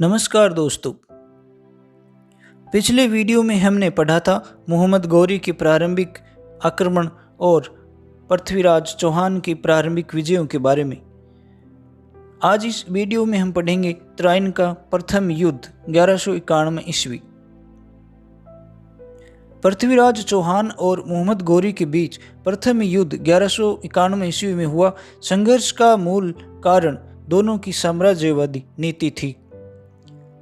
नमस्कार दोस्तों। पिछले वीडियो में हमने पढ़ा था मोहम्मद गौरी के प्रारंभिक आक्रमण और पृथ्वीराज चौहान की प्रारंभिक विजयों के बारे में। आज इस वीडियो में हम पढ़ेंगे तराइन का प्रथम युद्ध 1191 ईस्वी। पृथ्वीराज चौहान और मोहम्मद गौरी के बीच प्रथम युद्ध 1191 ईस्वी में हुआ। संघर्ष का मूल कारण दोनों की साम्राज्यवादी नीति थी।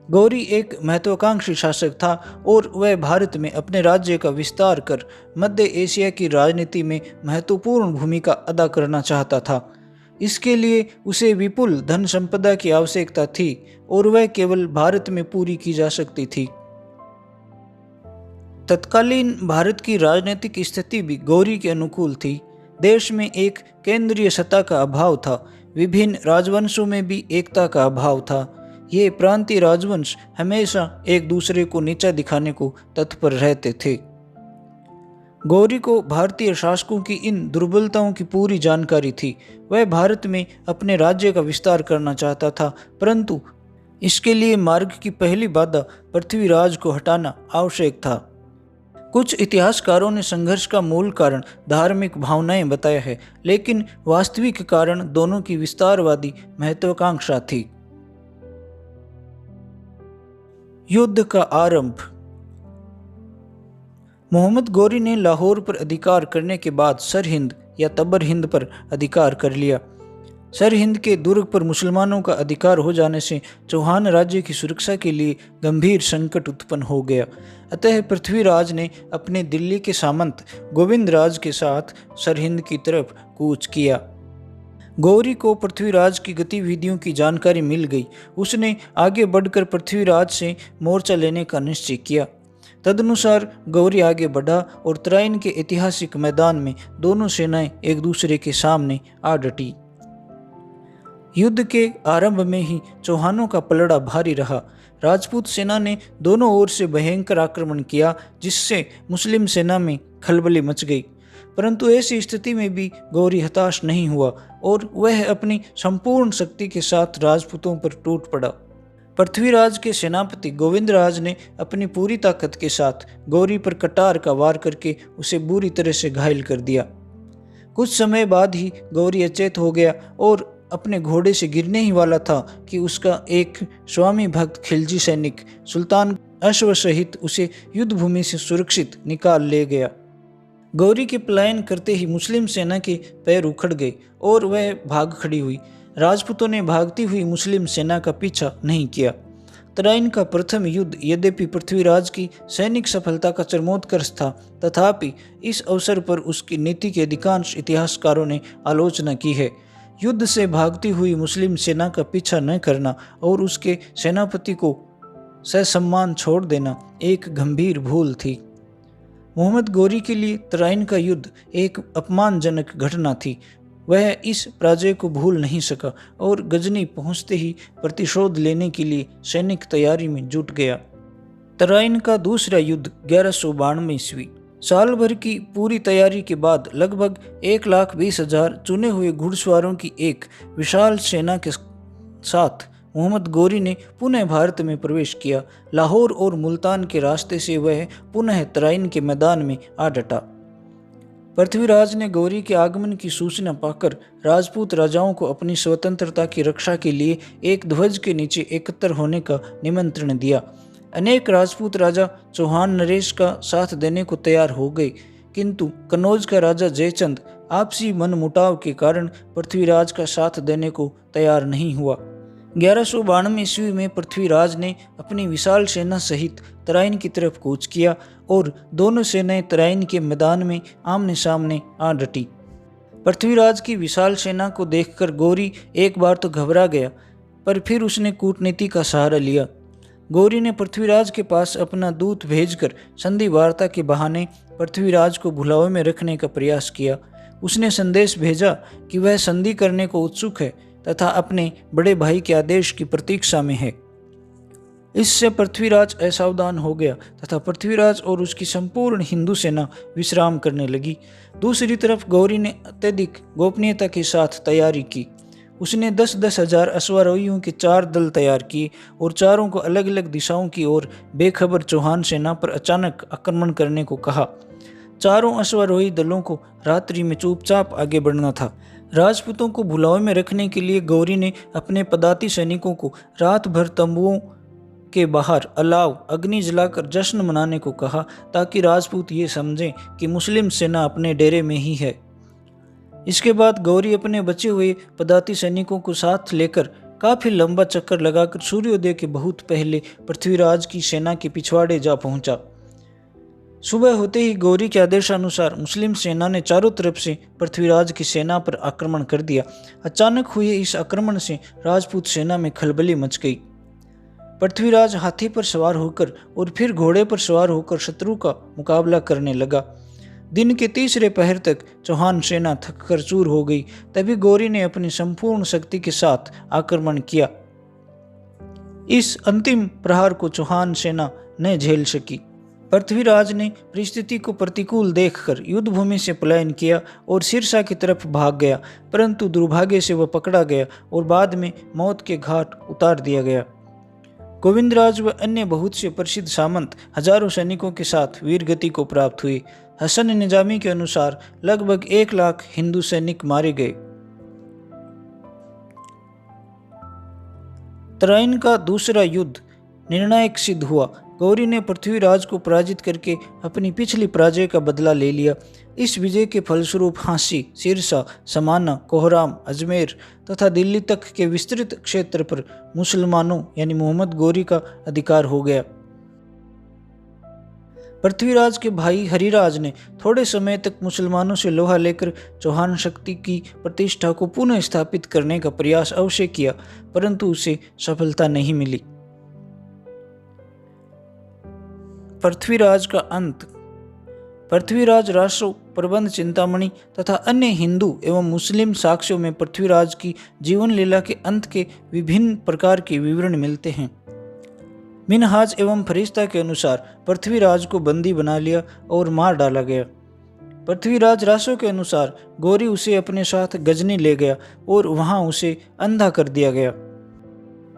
गौरी एक महत्वाकांक्षी शासक था और वह भारत में अपने राज्य का विस्तार कर मध्य एशिया की राजनीति में महत्वपूर्ण भूमिका अदा करना चाहता था। इसके लिए उसे विपुल धन संपदा की आवश्यकता थी और वह केवल भारत में पूरी की जा सकती थी। तत्कालीन भारत की राजनीतिक स्थिति भी गौरी के अनुकूल थी। देश में एक केंद्रीय सत्ता का अभाव था। विभिन्न राजवंशों में भी एकता का अभाव था। ये प्रांतीय राजवंश हमेशा एक दूसरे को नीचा दिखाने को तत्पर रहते थे। गौरी को भारतीय शासकों की इन दुर्बलताओं की पूरी जानकारी थी। वह भारत में अपने राज्य का विस्तार करना चाहता था, परंतु इसके लिए मार्ग की पहली बाधा पृथ्वीराज को हटाना आवश्यक था। कुछ इतिहासकारों ने संघर्ष का मूल कारण धार्मिक भावनाएं बताया है, लेकिन वास्तविक कारण दोनों की विस्तारवादी महत्वाकांक्षा थी। युद्ध का आरंभ। मोहम्मद गौरी ने लाहौर पर अधिकार करने के बाद सरहिंद या तबर हिंद पर अधिकार कर लिया। सरहिंद के दुर्ग पर मुसलमानों का अधिकार हो जाने से चौहान राज्य की सुरक्षा के लिए गंभीर संकट उत्पन्न हो गया। अतः पृथ्वीराज ने अपने दिल्ली के सामंत गोविंदराज के साथ सरहिंद की तरफ कूच किया। गौरी को पृथ्वीराज की गतिविधियों की जानकारी मिल गई। उसने आगे बढ़कर पृथ्वीराज से मोर्चा लेने का निश्चय किया। तदनुसार गौरी आगे बढ़ा और तराइन के ऐतिहासिक मैदान में दोनों सेनाएं एक दूसरे के सामने आ डटी। युद्ध के आरंभ में ही चौहानों का पलड़ा भारी रहा। राजपूत सेना ने दोनों ओर से भयंकर आक्रमण किया, जिससे मुस्लिम सेना में खलबली मच गई। परंतु ऐसी स्थिति में भी गौरी हताश नहीं हुआ और वह अपनी संपूर्ण शक्ति के साथ राजपूतों पर टूट पड़ा। पृथ्वीराज के सेनापति गोविंदराज ने अपनी पूरी ताकत के साथ गौरी पर कटार का वार करके उसे बुरी तरह से घायल कर दिया। कुछ समय बाद ही गौरी अचेत हो गया और अपने घोड़े से गिरने ही वाला था कि उसका एक स्वामी भक्त खिलजी सैनिक सुल्तान अश्व सहित उसे युद्ध भूमि से सुरक्षित निकाल ले गया। गौरी के पलायन करते ही मुस्लिम सेना के पैर उखड़ गए और वह भाग खड़ी हुई। राजपूतों ने भागती हुई मुस्लिम सेना का पीछा नहीं किया। तराइन का प्रथम युद्ध यद्यपि पृथ्वीराज की सैनिक सफलता का चरमोत्कर्ष था, तथापि इस अवसर पर उसकी नीति के अधिकांश इतिहासकारों ने आलोचना की है। युद्ध से भागती हुई मुस्लिम सेना का पीछा न करना और उसके सेनापति को ससम्मान छोड़ देना एक गंभीर भूल थी। मोहम्मद गौरी के लिए तराइन का युद्ध एक अपमानजनक घटना थी। वह इस पराजय को भूल नहीं सका और गजनी पहुंचते ही प्रतिशोध लेने के लिए सैनिक तैयारी में जुट गया। तराइन का दूसरा युद्ध 1192 ईस्वी। साल भर की पूरी तैयारी के बाद लगभग 1,20,000 चुने हुए घुड़सवारों की एक विशाल सेना के साथ मोहम्मद गौरी ने पुनः भारत में प्रवेश किया। लाहौर और मुल्तान के रास्ते से वह पुनः तराइन के मैदान में आ डटा। पृथ्वीराज ने गौरी के आगमन की सूचना पाकर राजपूत राजाओं को अपनी स्वतंत्रता की रक्षा के लिए एक ध्वज के नीचे एकत्र होने का निमंत्रण दिया। अनेक राजपूत राजा चौहान नरेश का साथ देने को तैयार हो गए, किंतु कन्नौज का राजा जयचंद आपसी मनमुटाव के कारण पृथ्वीराज का साथ देने को तैयार नहीं हुआ। 1192 ईस्वी में पृथ्वीराज ने अपनी विशाल सेना सहित तराइन की तरफ कूच किया और दोनों सेनाएं तराइन के मैदान में आमने सामने आ डटी। पृथ्वीराज की विशाल सेना को देखकर गौरी एक बार तो घबरा गया, पर फिर उसने कूटनीति का सहारा लिया। गौरी ने पृथ्वीराज के पास अपना दूत भेजकर संधि वार्ता के बहाने पृथ्वीराज को भुलावे में रखने का प्रयास किया। उसने संदेश भेजा कि वह संधि करने को उत्सुक है तथा अपने बड़े भाई के आदेश की प्रतीक्षा में है। इससे पृथ्वीराज असावधान हो गया तथा पृथ्वीराज और उसकी संपूर्ण हिंदू सेना विश्राम करने लगी। दूसरी तरफ गौरी ने अत्यधिक गोपनीयता के साथ तैयारी की। उसने 10-10 हजार अश्वारोहियों के 4 दल तैयार किए और चारों को अलग अलग दिशाओं की ओर बेखबर चौहान सेना पर अचानक आक्रमण करने को कहा। चारों अश्वारोही दलों को रात्रि में चुपचाप आगे बढ़ना था। राजपूतों को भुलावे में रखने के लिए गौरी ने अपने पदाती सैनिकों को रात भर तंबुओं के बाहर अलाव अग्नि जलाकर जश्न मनाने को कहा, ताकि राजपूत ये समझें कि मुस्लिम सेना अपने डेरे में ही है। इसके बाद गौरी अपने बचे हुए पदाती सैनिकों को साथ लेकर काफी लंबा चक्कर लगाकर सूर्योदय के बहुत पहले पृथ्वीराज की सेना के पिछवाड़े जा पहुंचा। सुबह होते ही गौरी के आदेशानुसार मुस्लिम सेना ने चारों तरफ से पृथ्वीराज की सेना पर आक्रमण कर दिया। अचानक हुए इस आक्रमण से राजपूत सेना में खलबली मच गई। पृथ्वीराज हाथी पर सवार होकर और फिर घोड़े पर सवार होकर शत्रु का मुकाबला करने लगा। दिन के तीसरे पहर तक चौहान सेना थककर चूर हो गई। तभी गौरी ने अपनी संपूर्ण शक्ति के साथ आक्रमण किया। इस अंतिम प्रहार को चौहान सेना न झेल सकी। पृथ्वीराज ने परिस्थिति को प्रतिकूल देखकर युद्ध भूमि से पलायन किया और सिरसा की तरफ भाग गया, परंतु दुर्भाग्य से वह पकड़ा गया और बाद में मौत के घाट उतार दिया गया। गोविंदराज व अन्य बहुत से प्रसिद्ध सामंत हजारों सैनिकों के साथ वीरगति को प्राप्त हुए। हसन निजामी के अनुसार लगभग 1 लाख हिंदू सैनिक मारे गए। तराइन का दूसरा युद्ध निर्णायक सिद्ध हुआ। गौरी ने पृथ्वीराज को पराजित करके अपनी पिछली पराजय का बदला ले लिया। इस विजय के फलस्वरूप हांसी, सिरसा, समाना, कोहराम, अजमेर तथा दिल्ली तक के विस्तृत क्षेत्र पर मुसलमानों यानी मोहम्मद गौरी का अधिकार हो गया। पृथ्वीराज के भाई हरिराज ने थोड़े समय तक मुसलमानों से लोहा लेकर चौहान शक्ति की प्रतिष्ठा को पुनः स्थापित करने का प्रयास अवश्य किया, परंतु उसे सफलता नहीं मिली। पृथ्वीराज का अंत। पृथ्वीराज रासो, प्रबंध चिंतामणि तथा अन्य हिंदू एवं मुस्लिम साक्ष्यों में पृथ्वीराज की जीवन लीला के अंत के विभिन्न प्रकार के विवरण मिलते हैं। मिनहाज एवं फरिश्ता के अनुसार पृथ्वीराज को बंदी बना लिया और मार डाला गया। पृथ्वीराज रासो के अनुसार गौरी उसे अपने साथ गजनी ले गया और वहां उसे अंधा कर दिया गया।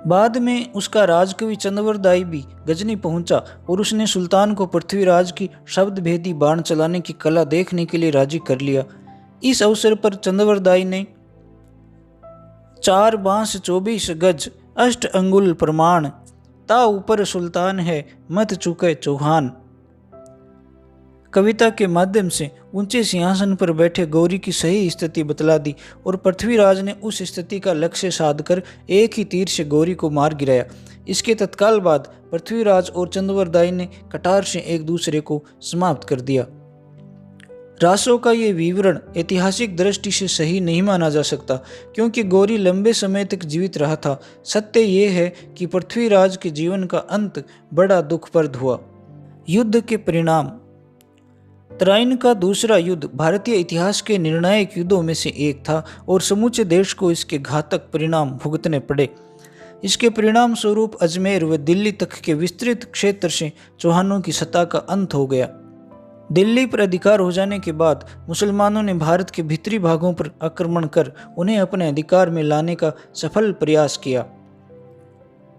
बाद में उसका राजकवि चंद्रवरदाई भी गजनी पहुंचा और उसने सुल्तान को पृथ्वीराज की शब्द भेदी बाण चलाने की कला देखने के लिए राजी कर लिया। इस अवसर पर चंद्रवरदाई ने 4 बांस 24 गज 8 अंगुल प्रमाण, ता ऊपर सुल्तान है मत चुके चौहान कविता के माध्यम से ऊंचे सिंहासन पर बैठे गौरी की सही स्थिति बतला दी और पृथ्वीराज ने उस स्थिति का लक्ष्य साधकर एक ही तीर से गौरी को मार गिराया। इसके तत्काल बाद पृथ्वीराज और चंद्रवरदाई ने कटार से एक दूसरे को समाप्त कर दिया। रासो का ये विवरण ऐतिहासिक दृष्टि से सही नहीं माना जा सकता, क्योंकि गौरी लंबे समय तक जीवित रहा था। सत्य ये है कि पृथ्वीराज के जीवन का अंत बड़ा दुखप्रद हुआ। युद्ध के परिणाम। तराइन का दूसरा युद्ध भारतीय इतिहास के निर्णायक युद्धों में से एक था और समूचे देश को इसके घातक परिणाम भुगतने पड़े। इसके परिणाम स्वरूप अजमेर व दिल्ली तक के विस्तृत क्षेत्र से चौहानों की सत्ता का अंत हो गया। दिल्ली पर अधिकार हो जाने के बाद मुसलमानों ने भारत के भीतरी भागों पर आक्रमण कर उन्हें अपने अधिकार में लाने का सफल प्रयास किया।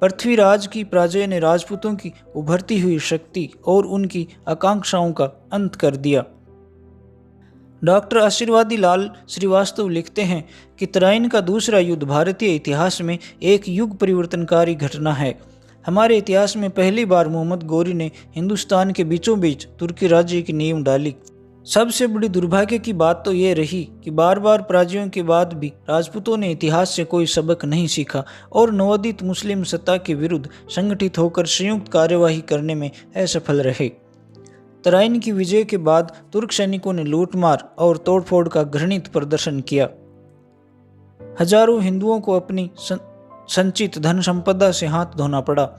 पृथ्वीराज की पराजय ने राजपूतों की उभरती हुई शक्ति और उनकी आकांक्षाओं का अंत कर दिया। डॉक्टर आशीर्वादी लाल श्रीवास्तव लिखते हैं कि तराइन का दूसरा युद्ध भारतीय इतिहास में एक युग परिवर्तनकारी घटना है। हमारे इतिहास में पहली बार मोहम्मद गौरी ने हिंदुस्तान के बीचों बीच तुर्की राज्य की नींव डाली। सबसे बड़ी दुर्भाग्य की बात तो ये रही कि बार बार पराजयों के बाद भी राजपूतों ने इतिहास से कोई सबक नहीं सीखा और नवोदित मुस्लिम सत्ता के विरुद्ध संगठित होकर संयुक्त कार्यवाही करने में असफल रहे। तराइन की विजय के बाद तुर्क सैनिकों ने लूटमार और तोड़फोड़ का घृणित प्रदर्शन किया। हजारों हिंदुओं को अपनी संचित धन संपदा से हाथ धोना पड़ा।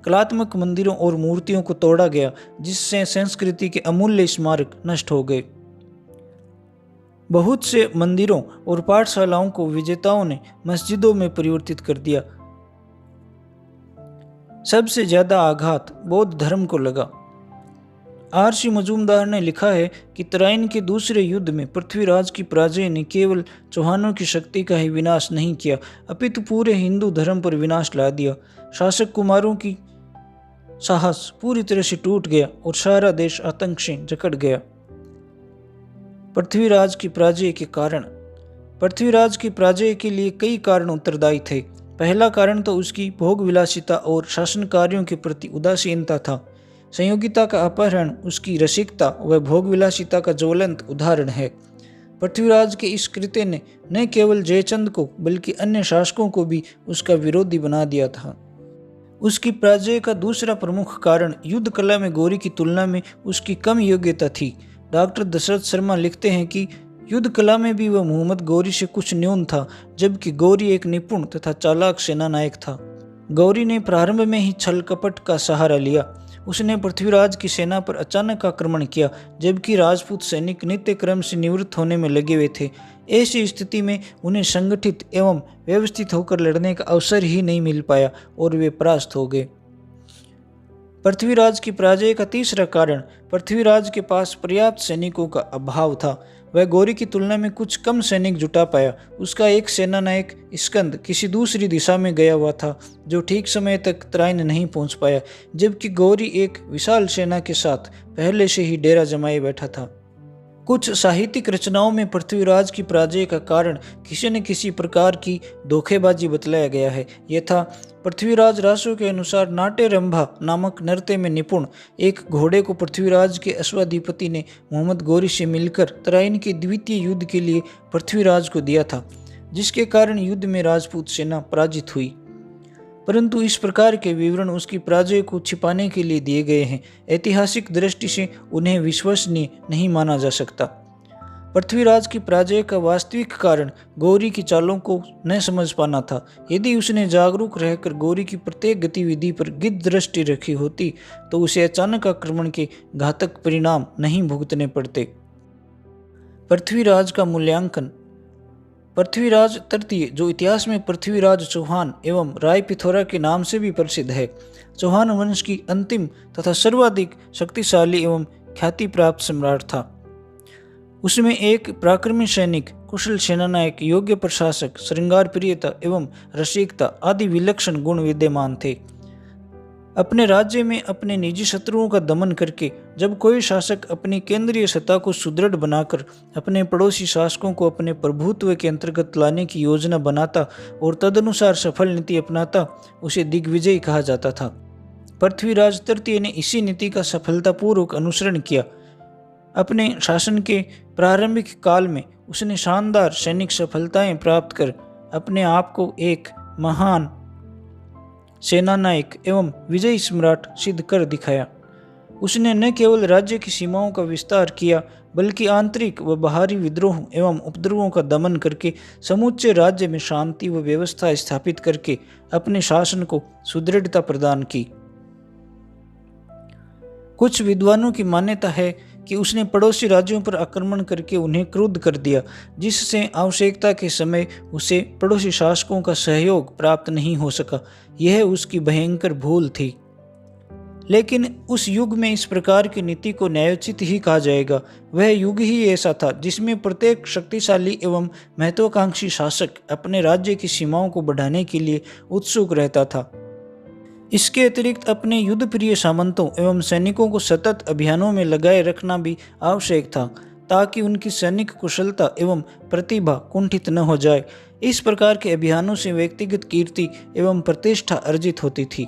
कलात्मक मंदिरों और मूर्तियों को तोड़ा गया, जिससे संस्कृति के अमूल्य स्मारक नष्ट हो गए। बहुत से मंदिरों और पाठशालाओं को विजेताओं ने मस्जिदों में परिवर्तित कर दिया। सबसे ज्यादा आघात बौद्ध धर्म को लगा। आर.सी. मजूमदार ने लिखा है कि तराइन के दूसरे युद्ध में पृथ्वीराज की पराजय ने केवल चौहानों की शक्ति का ही विनाश नहीं किया, अपितु पूरे हिंदू धर्म पर विनाश ला दिया। शासक कुमारों की साहस पूरी तरह से टूट गया और सारा देश आतंक से जकड़ गया। पृथ्वीराज की पराजय के कारण। पृथ्वीराज की पराजय के लिए कई कारण उत्तरदायी थे। पहला कारण तो उसकी भोग विलासिता और शासन कार्यों के प्रति उदासीनता था। संयोगिता का अपहरण उसकी रसिकता व भोग विलासिता का ज्वलंत उदाहरण है। पृथ्वीराज के इस कृत्य ने न केवल जयचंद को बल्कि अन्य शासकों को भी उसका विरोधी बना दिया था। उसकी पराजय का दूसरा प्रमुख कारण युद्ध कला में गौरी की तुलना में उसकी कम योग्यता थी। डॉक्टर दशरथ शर्मा लिखते हैं कि युद्ध कला में भी वह मोहम्मद गौरी से कुछ न्यून था, जबकि गौरी एक निपुण तथा चालाक सेना नायक था। गौरी ने प्रारंभ में ही छल कपट का सहारा लिया। उसने पृथ्वीराज की सेना पर अचानक आक्रमण किया, जबकि राजपूत सैनिक नित्य क्रम से निवृत्त होने में लगे हुए थे। ऐसी स्थिति में उन्हें संगठित एवं व्यवस्थित होकर लड़ने का अवसर ही नहीं मिल पाया और वे परास्त हो गए। पृथ्वीराज की पराजय का तीसरा कारण पृथ्वीराज के पास पर्याप्त सैनिकों का अभाव था। वह गौरी की तुलना में कुछ कम सैनिक जुटा पाया। उसका एक सेना नायक स्कंद किसी दूसरी दिशा में गया हुआ था, जो ठीक समय तक तराइन नहीं पहुंच पाया, जबकि गौरी एक विशाल सेना के साथ पहले से ही डेरा जमाए बैठा था। कुछ साहित्यिक रचनाओं में पृथ्वीराज की पराजय का कारण किसी न किसी प्रकार की धोखेबाजी बतलाया गया है। यथा पृथ्वीराज रासो के अनुसार नाट्यरंभा नामक नृत्य में निपुण एक घोड़े को पृथ्वीराज के अश्वाधिपति ने मोहम्मद गौरी से मिलकर तराइन के द्वितीय युद्ध के लिए पृथ्वीराज को दिया था, जिसके कारण युद्ध में राजपूत सेना पराजित हुई। परंतु इस प्रकार के विवरण उसकी पराजय को छिपाने के लिए दिए गए हैं। ऐतिहासिक दृष्टि से उन्हें विश्वसनीय नहीं माना जा सकता। पृथ्वीराज की पराजय का वास्तविक कारण गौरी की चालों को न समझ पाना था। यदि उसने जागरूक रहकर गौरी की प्रत्येक गतिविधि पर गिद्ध दृष्टि रखी होती तो उसे अचानक आक्रमण के घातक परिणाम नहीं भुगतने पड़ते। पृथ्वीराज का मूल्यांकन। पृथ्वीराज तृतीय, जो इतिहास में पृथ्वीराज चौहान एवं राय पिथौरा के नाम से भी प्रसिद्ध है, चौहान वंश की अंतिम तथा सर्वाधिक शक्तिशाली एवं ख्याति प्राप्त सम्राट था। उसमें एक पराक्रमी सैनिक, कुशल सेनानायक, योग्य प्रशासक, श्रृंगार प्रियता एवं रसिकता आदि विलक्षण गुण विद्यमान थे। अपने राज्य में अपने निजी शत्रुओं का दमन करके जब कोई शासक अपनी केंद्रीय सत्ता को सुदृढ़ बनाकर अपने पड़ोसी शासकों को अपने प्रभुत्व के अंतर्गत लाने की योजना बनाता और तदनुसार सफल नीति अपनाता, उसे दिग्विजय कहा जाता था। पृथ्वीराज तृतीय ने इसी नीति का सफलतापूर्वक अनुसरण किया। अपने शासन के प्रारंभिक काल में उसने शानदार सैनिक सफलताएं प्राप्त कर अपने आप को एक महान सेनानायक एवं विजयी सम्राट सिद्ध कर दिखाया। उसने न केवल राज्य की सीमाओं का विस्तार किया, बल्कि आंतरिक व बाहरी विद्रोह एवं उपद्रवों का दमन करके समूचे राज्य में शांति व व्यवस्था स्थापित करके अपने शासन को सुदृढ़ता प्रदान की। कुछ विद्वानों की मान्यता है कि उसने पड़ोसी राज्यों पर आक्रमण करके उन्हें क्रुद्ध कर दिया, जिससे आवश्यकता के समय उसे पड़ोसी शासकों का सहयोग प्राप्त नहीं हो सका। यह उसकी भयंकर भूल थी। लेकिन उस युग में इस प्रकार की नीति को न्यायोचित ही कहा जाएगा। वह युग ही ऐसा था जिसमें प्रत्येक शक्तिशाली एवं महत्वाकांक्षी शासक अपने राज्य की सीमाओं को बढ़ाने के लिए उत्सुक रहता था। इसके अतिरिक्त अपने युद्धप्रिय सामंतों एवं सैनिकों को सतत अभियानों में लगाए रखना भी आवश्यक था, ताकि उनकी सैनिक कुशलता एवं प्रतिभा कुंठित न हो जाए। इस प्रकार के अभियानों से व्यक्तिगत कीर्ति एवं प्रतिष्ठा अर्जित होती थी।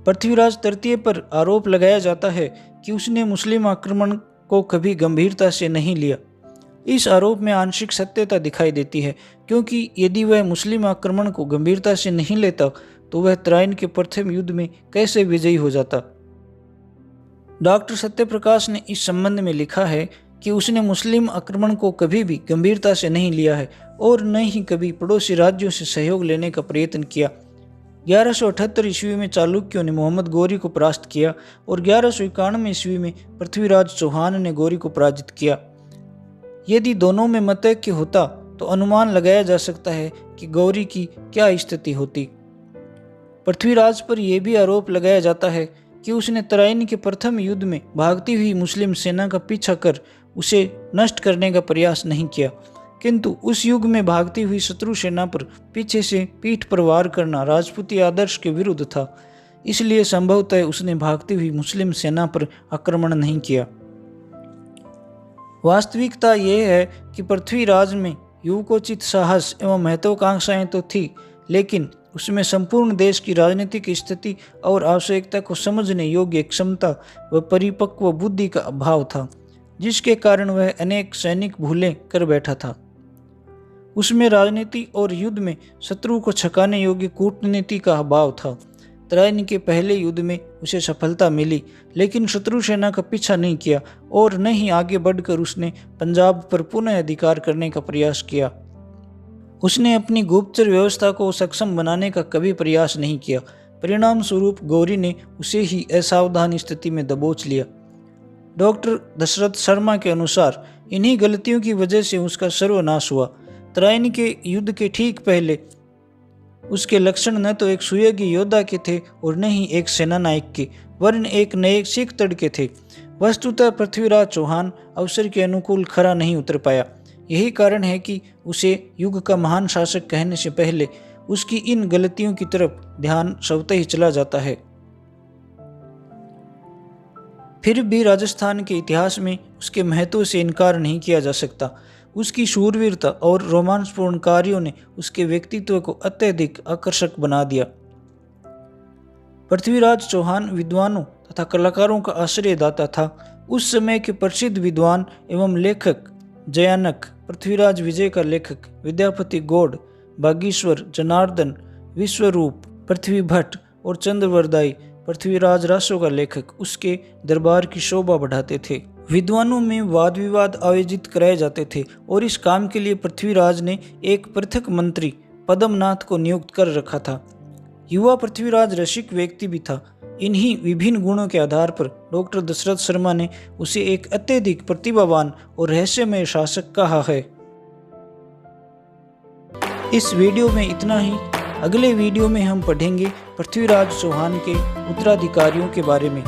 पृथ्वीराज तृतीय पर आरोप लगाया जाता है कि उसने मुस्लिम आक्रमण को कभी गंभीरता से नहीं लिया। इस आरोप में आंशिक सत्यता दिखाई देती है, क्योंकि यदि वह मुस्लिम आक्रमण को गंभीरता से नहीं लेता तो वह तराइन के प्रथम युद्ध में कैसे विजयी हो जाता। डॉक्टर सत्यप्रकाश ने इस संबंध में लिखा है कि उसने मुस्लिम आक्रमण को कभी भी गंभीरता से नहीं लिया है और न ही कभी पड़ोसी राज्यों से सहयोग लेने का प्रयत्न किया। 1178 ईस्वी में चालुक्यों ने मोहम्मद गौरी को परास्त किया और 1191 ईस्वी में पृथ्वीराज चौहान ने गौरी को पराजित किया। यदि दोनों में मतैक्य होता तो अनुमान लगाया जा सकता है कि गौरी की क्या स्थिति होती। पृथ्वीराज पर यह भी आरोप लगाया जाता है कि उसने तराइन के प्रथम युद्ध में भागती हुई मुस्लिम सेना का पीछा कर उसे नष्ट करने का प्रयास नहीं किया, किंतु उस युग में भागती हुई शत्रु सेना पर पीछे से पीठ पर वार करना राजपूती आदर्श के विरुद्ध था। इसलिए संभवतः उसने भागती हुई मुस्लिम सेना पर आक्रमण नहीं किया। वास्तविकता यह है कि पृथ्वीराज में युवकोचित साहस एवं महत्वाकांक्षाएं तो थी, लेकिन उसमें संपूर्ण देश की राजनीतिक स्थिति और आवश्यकता को समझने योग्य क्षमता व परिपक्व बुद्धि का अभाव था, जिसके कारण वह अनेक सैनिक भूलें कर बैठा था। उसमें राजनीति और युद्ध में शत्रु को छकाने योग्य कूटनीति का अभाव था। तराइन के पहले युद्ध में उसे सफलता मिली, लेकिन शत्रु सेना का पीछा नहीं किया और न ही आगे बढ़कर उसने पंजाब पर पुनः अधिकार करने का प्रयास किया। उसने अपनी गुप्तचर व्यवस्था को सक्षम बनाने का कभी प्रयास नहीं किया। परिणाम स्वरूप गौरी ने उसे ही असावधान स्थिति में दबोच लिया। डॉक्टर दशरथ शर्मा के अनुसार इन्हीं गलतियों की वजह से उसका सर्वनाश हुआ। तराइन के युद्ध के ठीक पहले उसके लक्षण न तो एक सुयोग्य योद्धा के थे और न ही एक सेनानायक के, वरन एक नए सिख तड़ के थे। वस्तुतः पृथ्वीराज चौहान अवसर के अनुकूल खरा नहीं उतर पाया। यही कारण है कि उसे युग का महान शासक कहने से पहले उसकी इन गलतियों की तरफ ध्यान स्वतः ही चला जाता है। फिर भी राजस्थान के इतिहास में उसके महत्व से इनकार नहीं किया जा सकता। उसकी शूरवीरता और रोमांचपूर्ण कार्यों ने उसके व्यक्तित्व को अत्यधिक आकर्षक बना दिया। पृथ्वीराज चौहान विद्वानों तथा कलाकारों का आश्रयदाता था। उस समय के प्रसिद्ध विद्वान एवं लेखक जयानक, पृथ्वीराज विजय का लेखक विद्यापति गौड़, बागीश्वर, जनार्दन, विश्वरूप, पृथ्वी भट्ट और चंद्रवरदाई, पृथ्वीराज रासों का लेखक, उसके दरबार की शोभा बढ़ाते थे। विद्वानों में वाद विवाद आयोजित कराए जाते थे और इस काम के लिए पृथ्वीराज ने एक पृथक मंत्री पद्मनाथ को नियुक्त कर रखा था। युवा पृथ्वीराज रसिक व्यक्ति भी था। इन्हीं विभिन्न गुणों के आधार पर डॉक्टर दशरथ शर्मा ने उसे एक अत्यधिक प्रतिभावान और रहस्यमय शासक कहा है। इस वीडियो में इतना ही। अगले वीडियो में हम पढ़ेंगे पृथ्वीराज चौहान के उत्तराधिकारियों के बारे में।